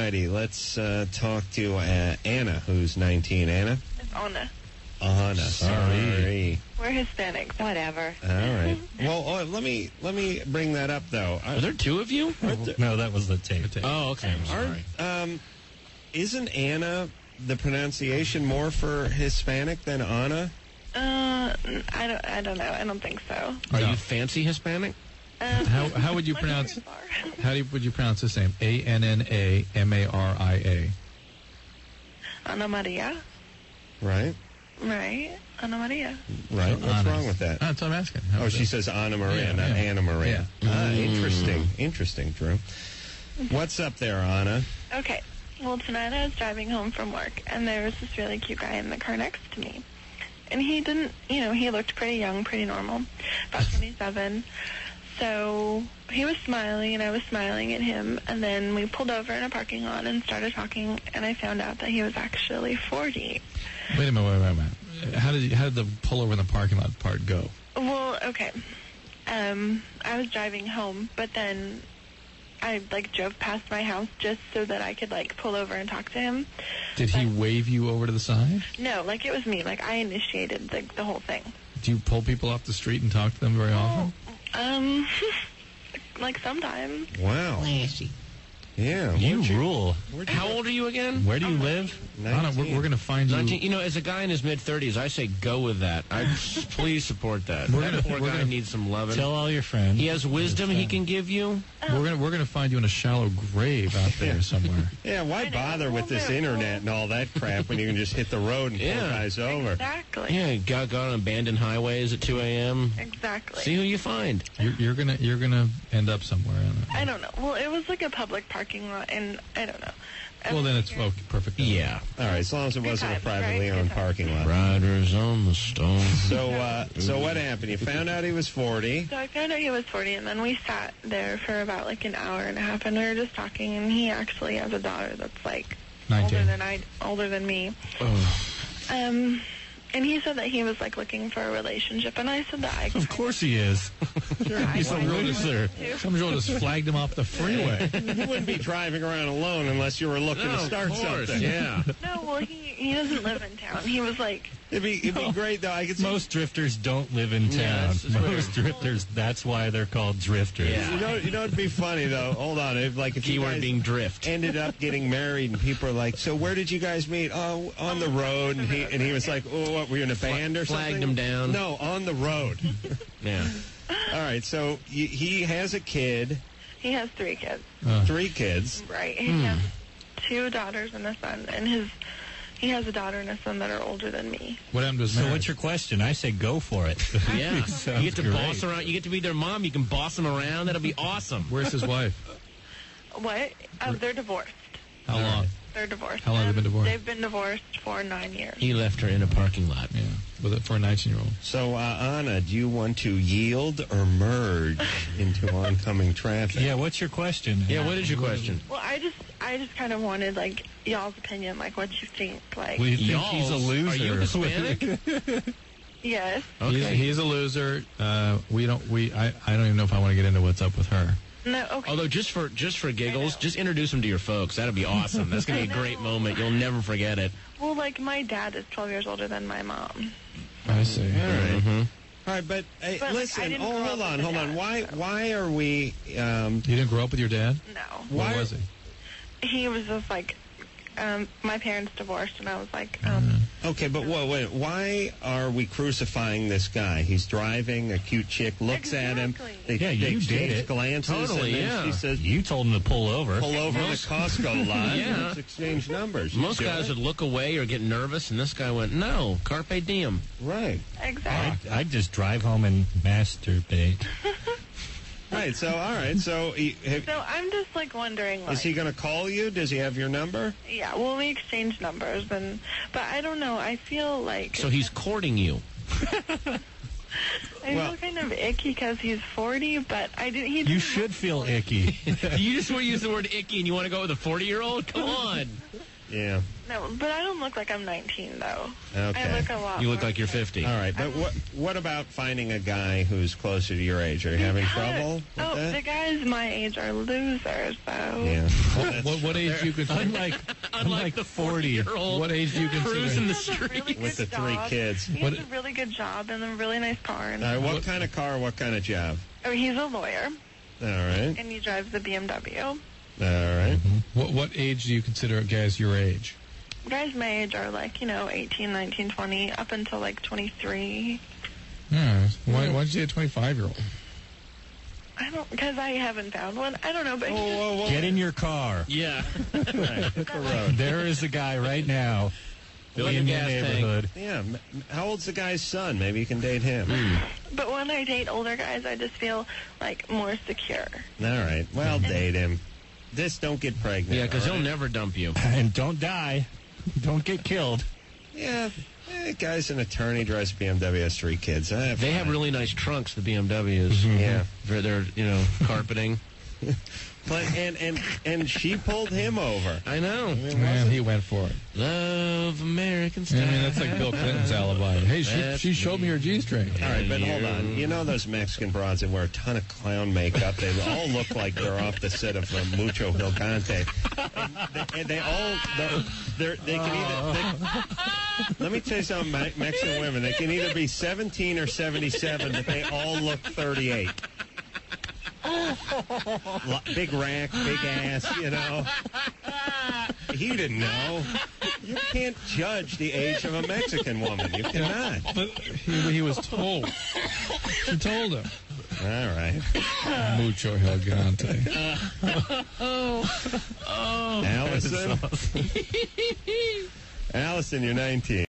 righty. Let's talk to Anna, who's 19. Anna? It's Anna. Anna. Sorry. We're Hispanics. Whatever. All right. Well, let me bring that up, though. Are there two of you? No, that was the tape. Oh, okay. I'm sorry. Isn't Anna the pronunciation more for Hispanic than Anna? I don't know. I don't think so. Are you fancy Hispanic? How would you pronounce? Would you pronounce this name? ANNAMARIA. Ana Maria. Right. Right. Ana Maria. Right. What's wrong with that? That's what I'm asking. She says Ana Maria, not Anna Maria. Yeah. Interesting, Drew. What's up there, Anna? Okay. Well, tonight I was driving home from work, and there was this really cute guy in the car next to me. And he didn't, he looked pretty young, pretty normal, about 27. So he was smiling, and I was smiling at him. And then we pulled over in a parking lot and started talking, and I found out that he was actually 40. Wait a minute. How did the pull over in the parking lot part go? Well, okay. I was driving home, but then I, drove past my house just so that I could, pull over and talk to him. Did he wave you over to the side? No, it was me. I initiated the whole thing. Do you pull people off the street and talk to them very often? Sometimes. Wow. Classy. Yeah. You rule. How old are you again? Where do you live? Anna, we're going to find you. 19. As a guy in his mid-30s, I say go with that. Please support that. That poor guy needs some loving. Tell all your friends. He has wisdom he can give you. We're going to find you in a shallow grave out there somewhere. Yeah, why bother with this internet and all that crap when you can just hit the road and pull guys over? Exactly. Yeah, got on abandoned highways at 2 a.m. Exactly. See who you find. You're gonna end up somewhere. I don't know. Well, it was a public parking lot, and I don't know. Well, then it's perfect. Yeah. All right, as long as it wasn't a privately owned parking lot. Riders on the stone. So what happened? You found out he was 40. So I found out he was 40, and then we sat there for about an hour and a half, and we were just talking, and he actually has a daughter that's 19. older than me. And he said that he was looking for a relationship, and I said that Of course he is. He's a loser. Some girl just flagged him off the freeway. You wouldn't be driving around alone unless you were looking to start something. Yeah. No, well, he doesn't live in town. He was It'd be great, though. I could see. Most drifters don't live in town. Most drifters, that's why they're called drifters. Yeah. You know, it'd be funny, though. Hold on. If you Keyword guys being drift. ended up getting married, and people are like, so where did you guys meet? Oh, on the road. And he was like, oh, what, were you in a band or something? Flagged him down. No, on the road. Yeah. All right, so he has a kid. He has 3 kids. 3 kids. Right. He has 2 daughters and a son, and he has a daughter and a son that are older than me. What happened to his marriage? So what's your question? I say go for it. Yeah. You get to boss around. You get to be their mom. You can boss them around. That'll be awesome. Where's his wife? What? They're divorced. How long? They're divorced. How long have they been divorced? They've been divorced for 9 years. He left her in a parking lot. Yeah, for a 19-year-old. So, Anna, do you want to yield or merge into oncoming traffic? Yeah, what's your question? Yeah, what is your question? Well, I just kind of wanted, y'all's opinion, what you think, Well, you think he's a loser? Are you Hispanic? Yes. Okay. He's a loser. I don't even know if I want to get into what's up with her. No, okay. Although, just for giggles, just introduce him to your folks. That'd be awesome. That's going to be a great moment. You'll never forget it. Well, my dad is 12 years older than my mom. I see. All right. Mm-hmm. All right, but listen. Hold on. Why are we? You didn't grow up with your dad? No. Where was he? He was just my parents divorced, and I was Okay, but wait. Why are we crucifying this guy? He's driving. A cute chick looks at him. They you did exchange it. glances. Totally, and then she says, You told him to pull over. pull over the Costco lot. Yeah. And let's exchange numbers. Most guys would look away or get nervous, and this guy went, no, carpe diem. Right. exactly. I'd just drive home and masturbate. Right. So, all right. So, So I'm just wondering, is he going to call you? Does he have your number? Yeah, well, we exchanged numbers, but I don't know. I feel So he's courting you. I feel kind of icky because he's 40, but You should feel icky. You just want to use the word icky and you want to go with a 40-year-old? Come on. Yeah. No, but I don't look like I'm 19, though. Okay. I look a lot. You look more like you're 50. All right, but what about finding a guy who's closer to your age? Are you having trouble with that? The guys my age are losers, though. Yeah. What age do you consider? Unlike the 40-year-old. What age do you consider? Cruising the He has a street. really With the good 3 job. kids. He has a really good job and a really nice car. And, All right, what kind of car, what kind of job? he's a lawyer, All right. and he drives the BMW. All right. What age do you consider guys your age? Guys my age are 18, 19, 20, up until 23. Yeah. Why did you say a 25-year-old? I don't, because I haven't found one. I don't know, but Whoa. Get in your car. Yeah. Hit the road. There is a guy right now Fill your in your gas tank. neighborhood. Yeah. How old's the guy's son? Maybe you can date him. But when I date older guys, I just feel more secure. All right. Well, date him. Don't get pregnant. Yeah, because all he'll right? never dump you. And don't die. Don't get killed. Yeah. Guy's an attorney, drives BMW, has 3 kids. They have really nice trunks, the BMWs. Yeah. For their, carpeting. But and she pulled him over. I know. Man, he went for it. Love American style. I mean, that's like Bill Clinton's alibi. Hey, she showed me her G-string. All right, but hold on. You know those Mexican broads that wear a ton of clown makeup? They all look like they're off the set of Mucho Gigante. And they can either... let me tell you something, Mexican women. They can either be 17 or 77, but they all look 38. Big rack, big ass, He didn't know. You can't judge the age of a Mexican woman. You cannot. But he was told. She told him. All right. Mucho Gigante. Allison. Allison, you're 19.